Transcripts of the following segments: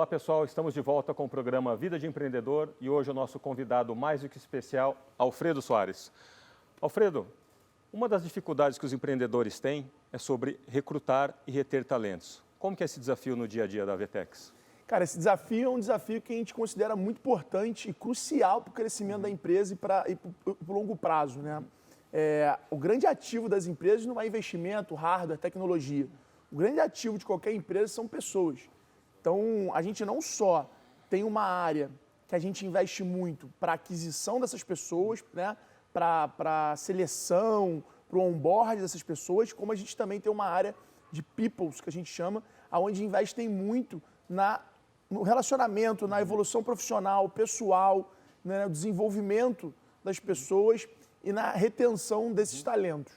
Olá pessoal, estamos de volta com o programa Vida de Empreendedor e hoje o nosso convidado mais do que especial, Alfredo Soares. Alfredo, uma das dificuldades que os empreendedores têm é sobre recrutar e reter talentos. Como que é esse desafio no dia a dia da Avetex? Cara, esse desafio é um desafio que a gente considera muito importante e crucial para o crescimento da empresa e para o longo prazo, né? O grande ativo das empresas não é investimento, hardware, tecnologia. O grande ativo de qualquer empresa são pessoas. Então, a gente não só tem uma área que a gente investe muito para a aquisição dessas pessoas, né? Para seleção, para o onboard dessas pessoas, como a gente também tem uma área de peoples, que a gente chama, onde investem muito no relacionamento, na evolução profissional, pessoal, né, no desenvolvimento das pessoas e na retenção desses talentos.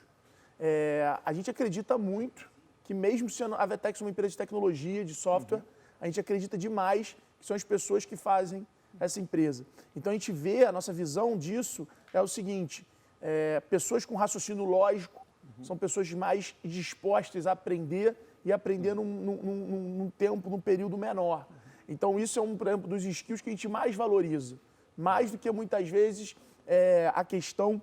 A gente acredita muito que mesmo sendo a Avetex uma empresa de tecnologia, de software, a gente acredita demais que são as pessoas que fazem essa empresa. Então a gente vê, a nossa visão disso é o seguinte, pessoas com raciocínio lógico, são pessoas mais dispostas a aprender e aprender num tempo, num período menor. Então isso é por exemplo, dos skills que a gente mais valoriza. Mais do que muitas vezes a questão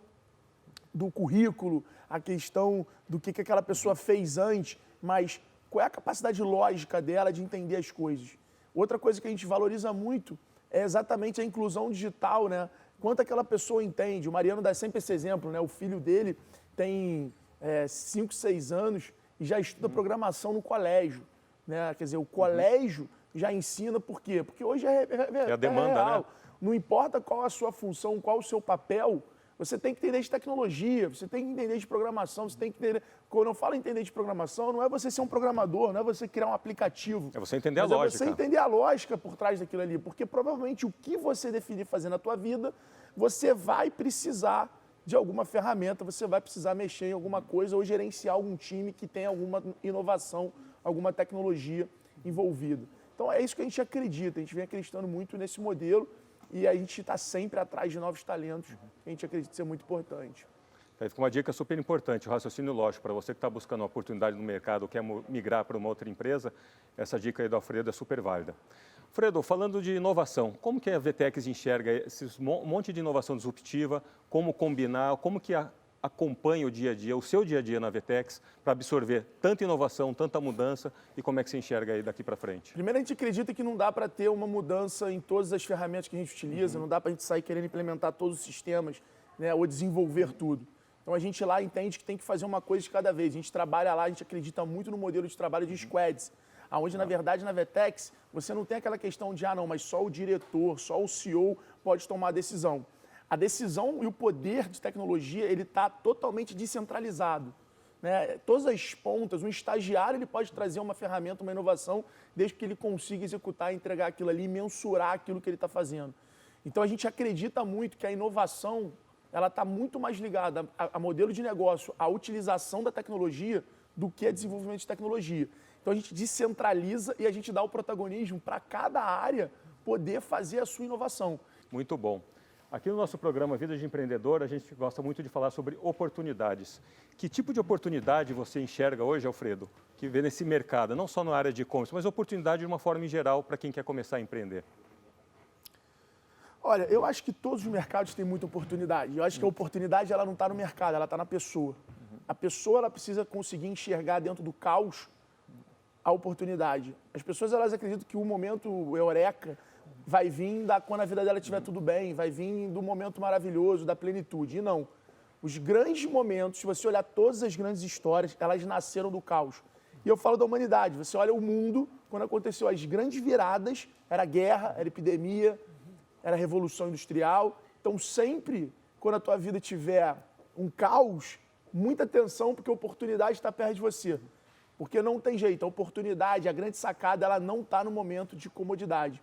do currículo, a questão do que aquela pessoa fez antes, mas qual é a capacidade lógica dela de entender as coisas. Outra coisa que a gente valoriza muito é exatamente a inclusão digital, né? Quanto aquela pessoa entende. O Mariano dá sempre esse exemplo, né? O filho dele tem 5, 6 anos e já estuda programação no colégio, né? Quer dizer, o colégio já ensina por quê? Porque hoje é a demanda, real. né? Não importa qual a sua função, qual o seu papel, você tem que entender de tecnologia, você tem que entender de programação, você tem que entender... Quando eu falo entender de programação, não é você ser um programador, não é você criar um aplicativo. É você entender a lógica. É você entender a lógica por trás daquilo ali, porque provavelmente o que você definir fazer na tua vida, você vai precisar de alguma ferramenta, você vai precisar mexer em alguma coisa ou gerenciar algum time que tem alguma inovação, alguma tecnologia envolvida. Então é isso que a gente acredita, a gente vem acreditando muito nesse modelo e a gente está sempre atrás de novos talentos, que a gente acredita ser muito importante. Aí fica uma dica super importante, o raciocínio lógico, para você que está buscando uma oportunidade no mercado ou quer migrar para uma outra empresa, essa dica aí do Alfredo é super válida. Alfredo, falando de inovação, como que a Avetex enxerga esse monte de inovação disruptiva, como combinar, como que acompanha o dia a dia, o seu dia a dia na Avetex, para absorver tanta inovação, tanta mudança e como é que você enxerga aí daqui para frente? Primeiro, a gente acredita que não dá para ter uma mudança em todas as ferramentas que a gente utiliza, não dá para a gente sair querendo implementar todos os sistemas, né, ou desenvolver tudo. Então a gente lá entende que tem que fazer uma coisa de cada vez. A gente trabalha lá, a gente acredita muito no modelo de trabalho de squads, onde na verdade na Avetex você não tem aquela questão de, não, mas só o diretor, só o CEO pode tomar a decisão. A decisão e o poder de tecnologia, ele está totalmente descentralizado, né? Todas as pontas, um estagiário ele pode trazer uma ferramenta, uma inovação, desde que ele consiga executar, entregar aquilo ali, mensurar aquilo que ele está fazendo. Então a gente acredita muito que a inovação ela está muito mais ligada a modelo de negócio, a utilização da tecnologia, do que a desenvolvimento de tecnologia. Então a gente descentraliza e a gente dá o protagonismo para cada área poder fazer a sua inovação. Muito bom. Aqui no nosso programa Vida de Empreendedor, a gente gosta muito de falar sobre oportunidades. Que tipo de oportunidade você enxerga hoje, Alfredo, que vê nesse mercado, não só na área de e-commerce, mas oportunidade de uma forma em geral para quem quer começar a empreender? Olha, eu acho que todos os mercados têm muita oportunidade. Eu acho que a oportunidade ela não está no mercado, ela está na pessoa. A pessoa ela precisa conseguir enxergar dentro do caos a oportunidade. As pessoas elas acreditam que o momento eureka vai vir quando a vida dela estiver tudo bem, vai vir do momento maravilhoso, da plenitude. E não. Os grandes momentos, se você olhar todas as grandes histórias, elas nasceram do caos. E eu falo da humanidade. Você olha o mundo, quando aconteceu as grandes viradas, era guerra, era epidemia, era revolução industrial. Então, sempre, quando a tua vida tiver um caos, muita atenção, porque a oportunidade está perto de você. Porque não tem jeito, a oportunidade, a grande sacada, ela não está no momento de comodidade.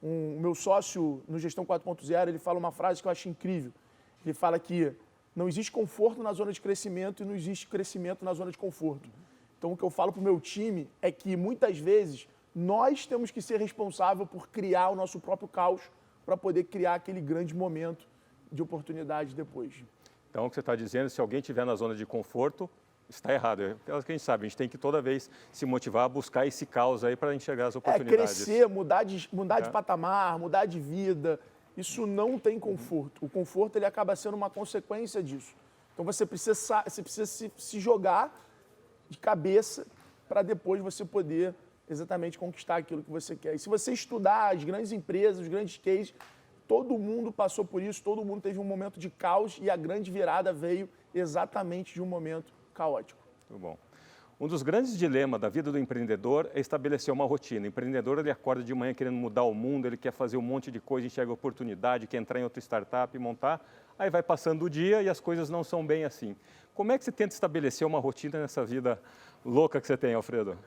O meu sócio no Gestão 4.0, ele fala uma frase que eu acho incrível. Ele fala que não existe conforto na zona de crescimento e não existe crescimento na zona de conforto. Então, o que eu falo para o meu time é que, muitas vezes, nós temos que ser responsáveis por criar o nosso próprio caos para poder criar aquele grande momento de oportunidade depois. Então, o que você está dizendo, se alguém estiver na zona de conforto, está errado. É aquilo que a gente sabe, a gente tem que toda vez se motivar a buscar esse caos aí para enxergar as oportunidades. Crescer, mudar de patamar, mudar de vida, isso não tem conforto. O conforto ele acaba sendo uma consequência disso. Então você precisa se jogar de cabeça para depois você poder exatamente conquistar aquilo que você quer. E se você estudar as grandes empresas, os grandes cases, todo mundo passou por isso, todo mundo teve um momento de caos e a grande virada veio exatamente de um momento caótico. Muito bom. Um dos grandes dilemas da vida do empreendedor é estabelecer uma rotina. O empreendedor, ele acorda de manhã querendo mudar o mundo, ele quer fazer um monte de coisa, enxerga oportunidade, quer entrar em outra startup e montar, aí vai passando o dia e as coisas não são bem assim. Como é que você tenta estabelecer uma rotina nessa vida louca que você tem, Alfredo?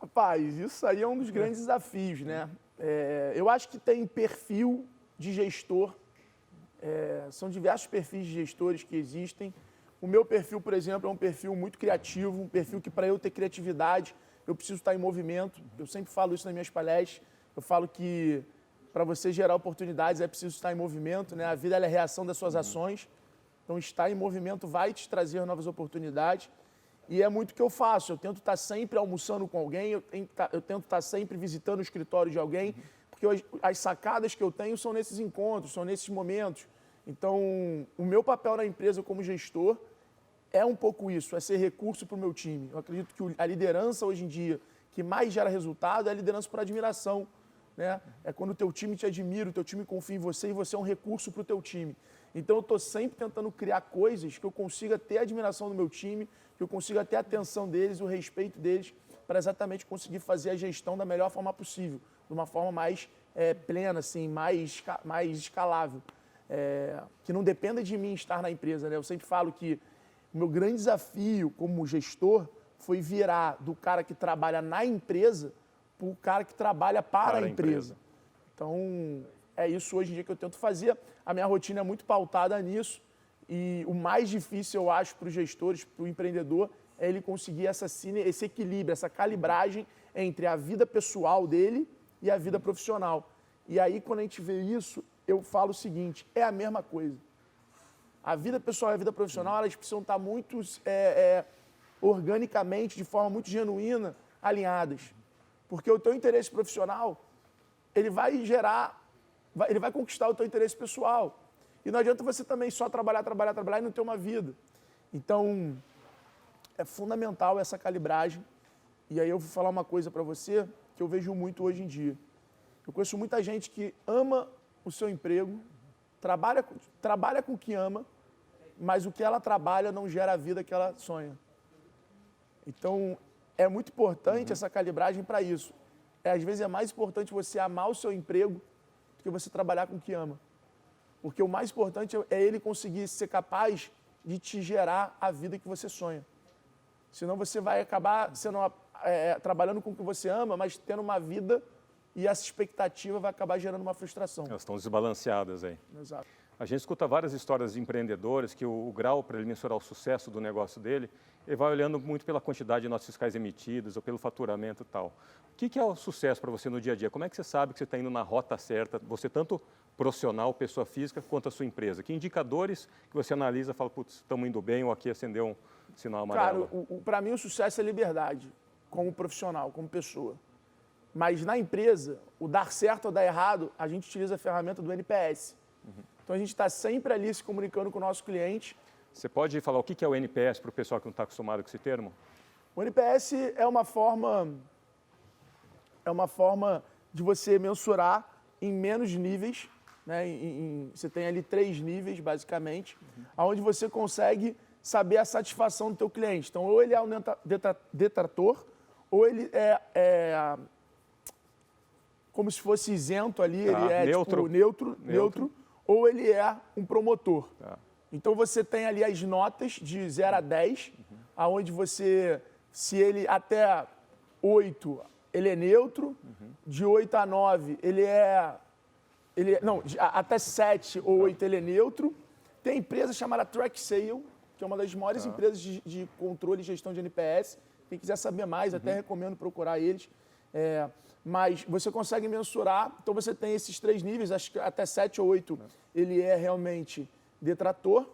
Rapaz, isso aí é um dos grandes desafios, né? Eu acho que tem perfil de gestor, são diversos perfis de gestores que existem. O meu perfil, por exemplo, é um perfil muito criativo, um perfil que para eu ter criatividade, eu preciso estar em movimento. Eu sempre falo isso nas minhas palestras. Eu falo que para você gerar oportunidades é preciso estar em movimento, né? A vida ela é a reação das suas ações. Então, estar em movimento vai te trazer novas oportunidades. E é muito o que eu faço. Eu tento estar sempre almoçando com alguém, eu tento estar sempre visitando o escritório de alguém, porque as sacadas que eu tenho são nesses encontros, são nesses momentos. Então, o meu papel na empresa como gestor é um pouco isso, é ser recurso para o meu time. Eu acredito que a liderança hoje em dia que mais gera resultado é a liderança por admiração, né? É quando o teu time te admira, o teu time confia em você e você é um recurso para o teu time. Então eu estou sempre tentando criar coisas que eu consiga ter a admiração do meu time, que eu consiga ter a atenção deles, o respeito deles, para exatamente conseguir fazer a gestão da melhor forma possível, de uma forma mais plena, assim, mais escalável. Que não dependa de mim estar na empresa, né? Eu sempre falo que o meu grande desafio como gestor foi virar do cara que trabalha na empresa para o cara que trabalha para a empresa. Então, é isso hoje em dia que eu tento fazer. A minha rotina é muito pautada nisso e o mais difícil, eu acho, para os gestores, para o empreendedor, é ele conseguir esse equilíbrio, essa calibragem entre a vida pessoal dele e a vida profissional. E aí, quando a gente vê isso, eu falo o seguinte, é a mesma coisa. A vida pessoal e a vida profissional, elas precisam estar muito organicamente, de forma muito genuína, alinhadas. Porque o teu interesse profissional, ele vai conquistar o teu interesse pessoal. E não adianta você também só trabalhar e não ter uma vida. Então, é fundamental essa calibragem. E aí eu vou falar uma coisa para você que eu vejo muito hoje em dia. Eu conheço muita gente que ama o seu emprego, trabalha com o que ama, mas o que ela trabalha não gera a vida que ela sonha. Então, é muito importante essa calibragem para isso. Às vezes é mais importante você amar o seu emprego do que você trabalhar com o que ama. Porque o mais importante é ele conseguir ser capaz de te gerar a vida que você sonha. Senão você vai acabar trabalhando com o que você ama, mas tendo uma vida e essa expectativa vai acabar gerando uma frustração. Elas estão desbalanceadas aí. Exato. A gente escuta várias histórias de empreendedores que o grau para ele mensurar o sucesso do negócio dele, ele vai olhando muito pela quantidade de notas fiscais emitidas ou pelo faturamento e tal. O que é o sucesso para você no dia a dia? Como é que você sabe que você está indo na rota certa, você tanto profissional, pessoa física, quanto a sua empresa? Que indicadores que você analisa e fala, putz, estamos indo bem ou aqui acendeu um sinal amarelo? Cara, para mim o sucesso é liberdade, como profissional, como pessoa. Mas na empresa, o dar certo ou dar errado, a gente utiliza a ferramenta do NPS. Então a gente está sempre ali se comunicando com o nosso cliente. Você pode falar o que é o NPS para o pessoal que não está acostumado com esse termo? O NPS é uma forma de você mensurar em menos níveis, né? Você tem ali 3 níveis, basicamente, onde você consegue saber a satisfação do teu cliente. Então, ou ele é um detrator, ou ele é como se fosse isento ali, ele é neutro, ou ele é um promotor. Tá. Então, você tem ali as notas de 0 a 10, aonde você, se ele até 8, ele é neutro, de 8 a 9, até 7 ou 8 ele é neutro. Tem empresa chamada TrackSale, que é uma das maiores empresas de controle e gestão de NPS. Quem quiser saber mais, até recomendo procurar eles. Mas você consegue mensurar, então você tem esses 3 níveis, acho que até 7 ou 8 ele é realmente detrator.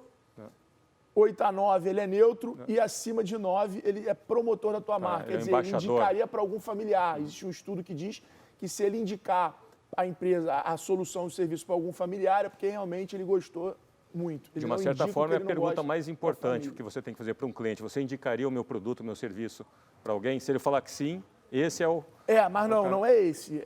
8 a 9 ele é neutro e acima de 9 ele é promotor da tua marca. Quer dizer, ele indicaria para algum familiar. Existe um estudo que diz que se ele indicar a empresa, a solução, o serviço para algum familiar, é porque realmente ele gostou muito. Ele de uma certa forma, é a pergunta mais importante que você tem que fazer para um cliente. Você indicaria o meu produto, o meu serviço para alguém? Se ele falar que sim, esse é o... Mas não é esse.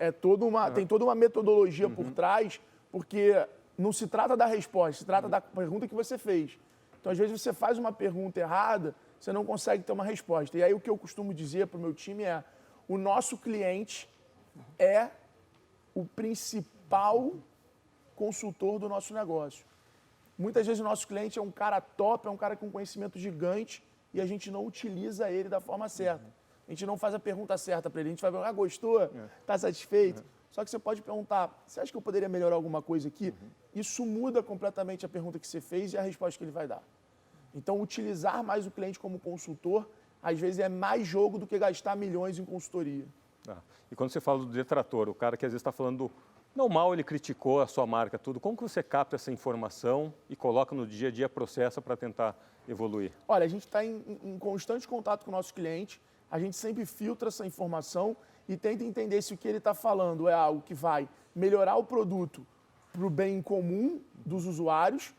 Tem toda uma metodologia por trás, porque não se trata da resposta, se trata da pergunta que você fez. Então, às vezes, você faz uma pergunta errada, você não consegue ter uma resposta. E aí, o que eu costumo dizer para o meu time é: o nosso cliente é o principal consultor do nosso negócio. Muitas vezes, o nosso cliente é um cara top, é um cara com conhecimento gigante e a gente não utiliza ele da forma certa. A gente não faz a pergunta certa para ele. A gente vai perguntar: gostou? Está satisfeito? Só que você pode perguntar: você acha que eu poderia melhorar alguma coisa aqui? Isso muda completamente a pergunta que você fez e a resposta que ele vai dar. Então, utilizar mais o cliente como consultor, às vezes, é mais jogo do que gastar milhões em consultoria. E quando você fala do detrator, o cara que às vezes está falando, não mal, ele criticou a sua marca, tudo, como que você capta essa informação e coloca no dia a dia, processa para tentar evoluir? Olha, a gente está em constante contato com o nosso cliente, a gente sempre filtra essa informação e tenta entender se o que ele está falando é algo que vai melhorar o produto para o bem comum dos usuários,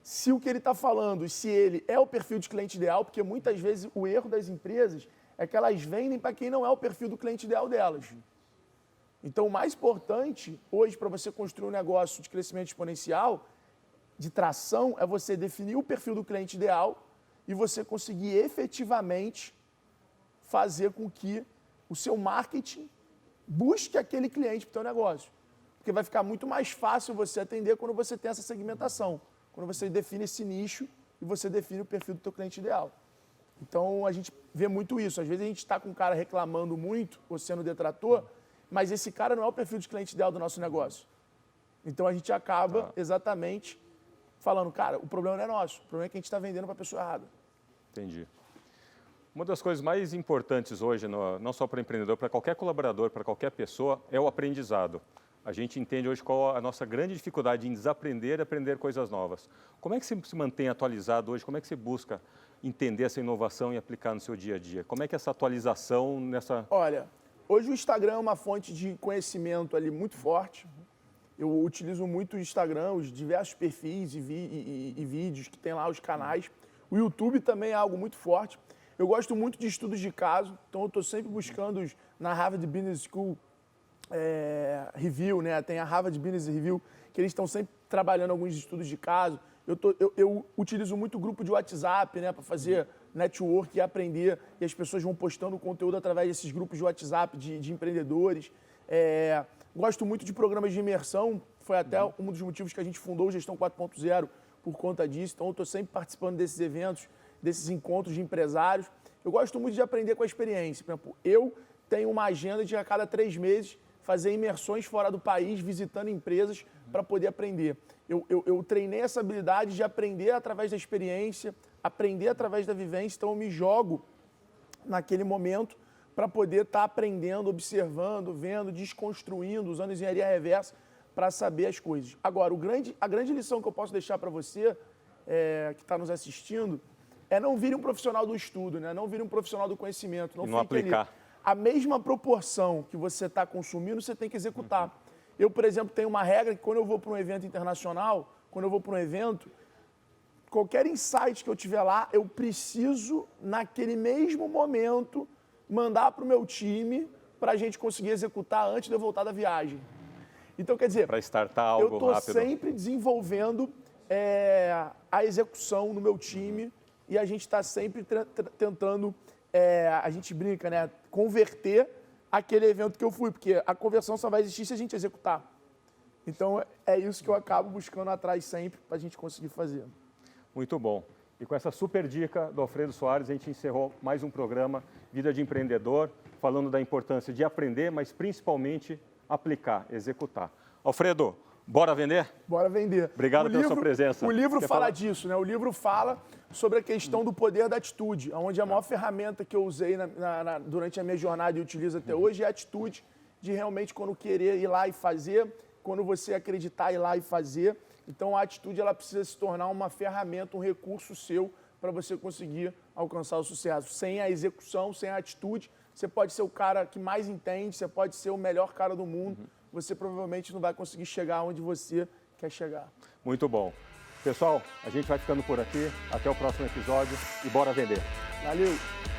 se o que ele está falando, se ele é o perfil de cliente ideal, porque muitas vezes o erro das empresas é que elas vendem para quem não é o perfil do cliente ideal delas. Então, o mais importante hoje para você construir um negócio de crescimento exponencial, de tração, é você definir o perfil do cliente ideal e você conseguir efetivamente fazer com que o seu marketing busque aquele cliente para o seu negócio. Porque vai ficar muito mais fácil você atender quando você tem essa segmentação, quando você define esse nicho e você define o perfil do teu cliente ideal. Então, a gente vê muito isso. Às vezes, a gente está com um cara reclamando muito, ou sendo detrator, mas esse cara não é o perfil de cliente ideal do nosso negócio. Então, a gente acaba exatamente falando: cara, o problema não é nosso, o problema é que a gente está vendendo para a pessoa errada. Entendi. Uma das coisas mais importantes hoje, não só para o empreendedor, para qualquer colaborador, para qualquer pessoa, é o aprendizado. A gente entende hoje qual a nossa grande dificuldade em desaprender e aprender coisas novas. Como é que você se mantém atualizado hoje? Como é que você busca entender essa inovação e aplicar no seu dia a dia? Como é que é essa atualização nessa... Olha, hoje o Instagram é uma fonte de conhecimento ali muito forte. Eu utilizo muito o Instagram, os diversos perfis e vídeos que tem lá, os canais. O YouTube também é algo muito forte. Eu gosto muito de estudos de caso, então eu estou sempre buscando na Harvard Business School Review, né? Tem a Harvard Business Review, que eles estão sempre trabalhando alguns estudos de caso. Eu utilizo muito o grupo de WhatsApp, né, para fazer network e aprender, e as pessoas vão postando conteúdo através desses grupos de WhatsApp de empreendedores. Gosto muito de programas de imersão, foi até um dos motivos que a gente fundou o Gestão 4.0 por conta disso, então eu estou sempre participando desses eventos, desses encontros de empresários. Eu gosto muito de aprender com a experiência. Por exemplo, eu tenho uma agenda de a cada 3 meses fazer imersões fora do país, visitando empresas para poder aprender. Eu treinei essa habilidade de aprender através da experiência, aprender através da vivência, então eu me jogo naquele momento para poder estar aprendendo, observando, vendo, desconstruindo, usando engenharia reversa para saber as coisas. Agora, a grande lição que eu posso deixar para você, que está nos assistindo, é não vire um profissional do estudo, né? Não vire um profissional do conhecimento. Não aplicar. Ali. A mesma proporção que você está consumindo, você tem que executar. Eu, por exemplo, tenho uma regra que quando eu vou para um evento internacional, quando eu vou para um evento, qualquer insight que eu tiver lá, eu preciso, naquele mesmo momento, mandar para o meu time para a gente conseguir executar antes de eu voltar da viagem. Então, quer dizer, para startar algo rápido. Eu estou sempre desenvolvendo a execução no meu time e a gente está sempre tentando, a gente brinca, né, converter aquele evento que eu fui, porque a conversão só vai existir se a gente executar. Então, é isso que eu acabo buscando atrás sempre para a gente conseguir fazer. Muito bom. E com essa super dica do Alfredo Soares, a gente encerrou mais um programa Vida de Empreendedor, falando da importância de aprender, mas principalmente aplicar, executar. Alfredo, bora vender? Bora vender. Obrigado pela sua presença. O livro fala disso, né? O livro fala sobre a questão do poder da atitude, onde a maior ferramenta que eu usei durante a minha jornada e utilizo até hoje é a atitude de realmente quando querer ir lá e fazer, quando você acreditar ir lá e fazer. Então a atitude ela precisa se tornar uma ferramenta, um recurso seu para você conseguir alcançar o sucesso. Sem a execução, sem a atitude, você pode ser o cara que mais entende, você pode ser o melhor cara do mundo, você provavelmente não vai conseguir chegar onde você quer chegar. Muito bom. Pessoal, a gente vai ficando por aqui. Até o próximo episódio e bora vender. Valeu!